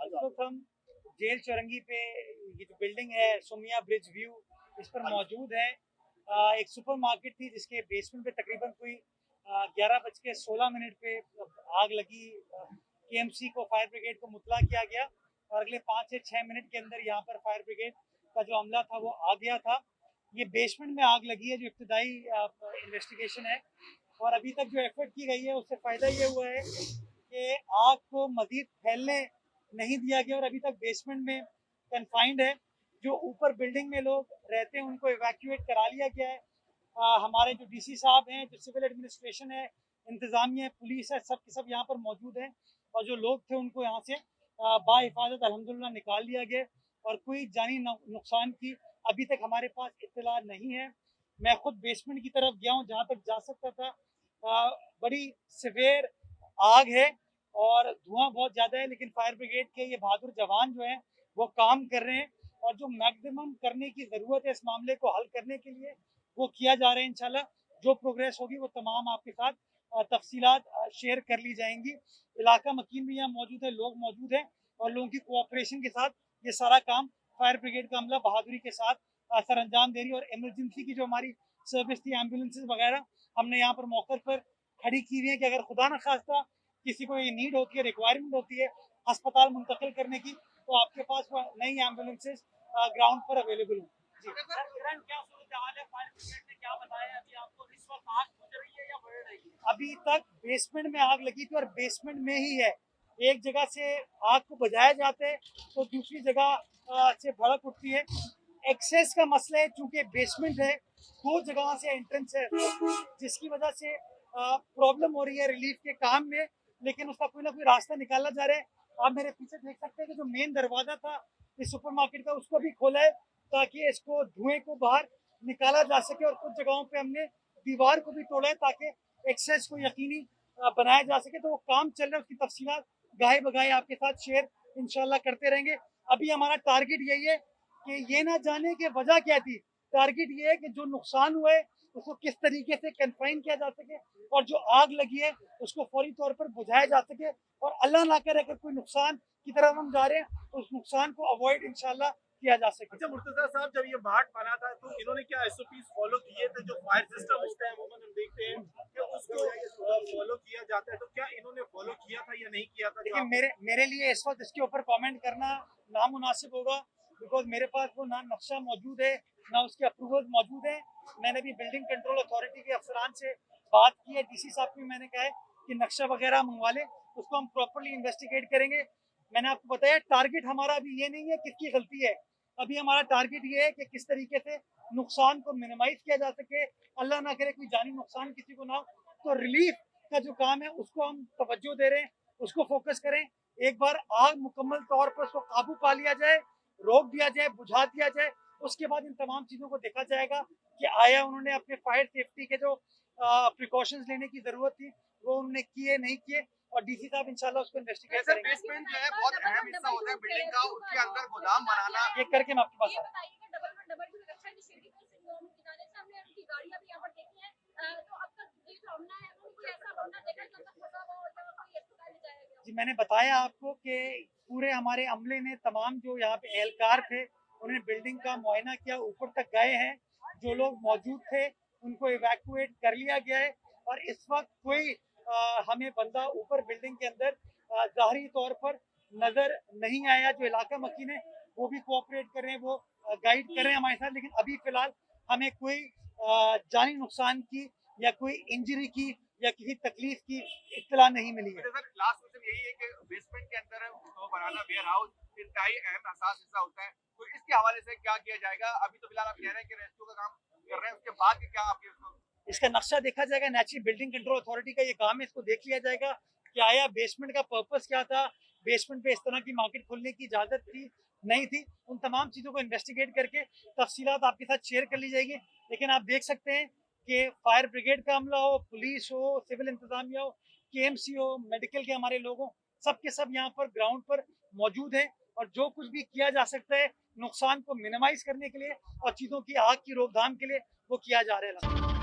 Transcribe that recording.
इस वक्त हम जेल चौरंगी पे ये जो बिल्डिंग है सुमिया ब्रिज व्यू, इस पर मौजूद है। एक सुपरमार्केट थी जिसके बेसमेंट पे तकरीबन कोई 11:16 पे आग लगी। केएमसी को, फायर ब्रिगेड को मुतला किया गया और अगले 5 से 6 मिनट के अंदर यहाँ पर फायर ब्रिगेड का जो अमला था वो आ गया था। ये बेसमेंट में आग लगी है, जो इब्तदाई इन्वेस्टिगेशन है। और अभी तक जो एफर्ट की गई है उससे फ़ायदा ये हुआ है कि आग को मज़ीद फैलने नहीं दिया गया और अभी तक बेसमेंट में कन्फाइंड है। जो ऊपर बिल्डिंग में लोग रहते हैं उनको इवैक्यूएट करा लिया गया है। हमारे जो डीसी साहब हैं, जो सिविल एडमिनिस्ट्रेशन है, इंतज़ामिया, पुलिस है, सब के सब यहाँ पर मौजूद हैं और जो लोग थे उनको यहाँ से बाहिफाजत अल्हम्दुलिल्लाह निकाल लिया गया और कोई जानी नुकसान की अभी तक हमारे पास इत्तला नहीं है। मैं खुद बेसमेंट की तरफ गया हूँ जहाँ तक जा सकता था। बड़ी सिवियर आग है और धुआं बहुत ज़्यादा है, लेकिन फायर ब्रिगेड के ये बहादुर जवान जो हैं वो काम कर रहे हैं और जो मैक्सिमम करने की ज़रूरत है इस मामले को हल करने के लिए वो किया जा रहा है। इंशाल्लाह जो प्रोग्रेस होगी वो तमाम आपके साथ तफसीलात शेयर कर ली जाएंगी। इलाका मकीन भी यहाँ मौजूद है, लोग मौजूद हैं और लोगों की कोऑपरेशन के साथ ये सारा काम फायर ब्रिगेड का अमला बहादुरी के साथ सर अंजाम दे रही है। और इमरजेंसी की जो हमारी सर्विस थी, एम्बुलेंसेज वगैरह, हमने यहाँ पर मौके पर खड़ी की हुई है कि अगर खुदा न खास्ता किसी को ये नीड होती है, रिक्वायरमेंट होती है अस्पताल मुंतकिल करने की, तो आपके पास वो नई एम्बुलेंसेज ग्राउंड पर अवेलेबल हों। जी सर, क्या सूरत हाल है? फायर ब्रिगेड ने क्या बताया अभी आपको? इस वक्त आग बुझ रही है या बढ़ रही है? अभी तक बेसमेंट में आग लगी थी और बेसमेंट में ही है। एक जगह से आग को बुझाया जाता है तो दूसरी जगह से भड़क उठती है। एक्सेस का मसला है, चूंकि बेसमेंट है, 2 जगह से एंट्रेंस है, जिसकी वजह से प्रॉब्लम हो रही है रिलीफ के काम में, लेकिन उसका कोई ना कोई रास्ता निकाला जा रहा है। आप मेरे पीछे देख सकते हैं कि जो मेन दरवाजा था इस सुपरमार्केट का उसको भी खोला है ताकि इसको धुएं को बाहर निकाला जा सके और कुछ जगहों पे हमने दीवार को भी तोड़ा है ताकि एक्सेस को यकीनी बनाया जा सके। तो वो काम चल रहा है, उसकी तफसीलात गाहे बगाहे आपके साथ शेयर इंशाल्लाह करते रहेंगे। अभी हमारा टारगेट यही है कि ये ना जाने कि वजह क्या थी। टारगेट ये है कि जो नुकसान हुआ है उसको किस तरीके से कन्फाइन किया जा सके और जो आग लगी है उसको फौरी तौर पर बुझाया जा सके और अल्लाह ना करे अगर कोई नुकसान की तरफ हम जा रहे हैं तो उस नुकसान को अवॉइड इंशाल्लाह किया जा सके। अच्छा मुर्तजा साहब, जब ये मार्ट बना था तो इन्होंने क्या एसओपीज फॉलो किए थे? जो फायर सिस्टम होता है अमूमन हम देखते हैं कि उसको फॉलो किया जाता है, तो क्या इन्होंने फॉलो किया था या नहीं किया था? लेकिन मेरे लिए इस वक्त इसके ऊपर कमेंट करना नामुनासिब होगा, बिकॉज मेरे पास वो ना नक्शा मौजूद है ना उसके अप्रूवल मौजूद है। मैंने भी बिल्डिंग कंट्रोल अथॉरिटी के अफसरान से बात की है, डीसी साहब को मैंने कहा है कि नक्शा वगैरह मंगवा लें, उसको हम प्रॉपरली इन्वेस्टिगेट करेंगे। मैंने आपको बताया टारगेट हमारा अभी ये नहीं है किसकी गलती है, अभी हमारा टारगेट ये है कि किस तरीके से नुकसान को मिनिमाइज किया जा सके, अल्लाह ना करे कोई जानी नुकसान किसी को ना हो। तो रिलीफ का जो काम है उसको हम तवज्जो दे रहे हैं, उसको फोकस करें। एक बार आग मुकम्मल तौर पर उसको काबू पा लिया जाए, रोक दिया जाए, बुझा दिया जाए, उसके बाद इन तमाम चीज़ों को देखा जाएगा कि आया उन्होंने अपने फायर सेफ्टी के जो प्रिकॉशंस लेने की ज़रूरत थी वो उन्होंने किए नहीं किए, और डीसी साहब इंशाल्लाह उसको इन्वेस्टिगेट करेंगे। बेसमेंट जो है बहुत अहम हिस्सा होता है बिल्डिंग का, उसके अंदर गोदाम बनाना। ये करके मैं आपके पास आ रहा हूं। जी मैंने बताया आपको कि पूरे हमारे अमले ने, तमाम जो यहाँ पे एहलकार थे, उन्होंने बिल्डिंग का मुआयना किया, ऊपर तक गए हैं, जो लोग मौजूद थे उनको इवैक्यूएट कर लिया गया है और इस वक्त कोई हमें बंदा ऊपर बिल्डिंग के अंदर ज़ाहरी तौर पर नज़र नहीं आया। जो इलाका मकीन है वो भी कोऑपरेट कर रहे हैं, वो गाइड कर रहे हैं हमारे साथ, लेकिन अभी फ़िलहाल हमें कोई जानी नुकसान की या कोई इंजरी की या किसी तकलीफ की इत्तला नहीं मिली है। सर लास्ट क्वेश्चन यही है कि बेसमेंट के अंदर वो बनाना वेयर हाउस इंतहाई अहम हसास हिस्सा होता है, तो इसके हवाले से क्या किया जाएगा? अभी तो फिलहाल आप कह रहे हैं कि रेस्क्यू का काम कर रहे हैं, उसके बाद के क्या आपके इसका नक्शा देखा जाएगा, नेचुरल बिल्डिंग कंट्रोल अथॉरिटी का ये काम है, इसको देख लिया जाएगा कि आया बेसमेंट का पर्पस क्या था, बेसमेंट पे इस तरह की मार्केट खोलने की इजाजत थी नहीं थी, उन तमाम चीज़ों को इन्वेस्टिगेट करके तफसीलात आपके साथ शेयर कर ली जाएगी। लेकिन आप देख सकते हैं कि फायर ब्रिगेड का अमला हो, पुलिस हो, सिविल इंतजामिया हो, केएमसी हो, मेडिकल के हमारे लोग हों, सब के सब यहाँ पर ग्राउंड पर मौजूद हैं और जो कुछ भी किया जा सकता है नुकसान को मिनिमाइज करने के लिए और चीज़ों की आग की रोकथाम के लिए वो किया जा रहा है।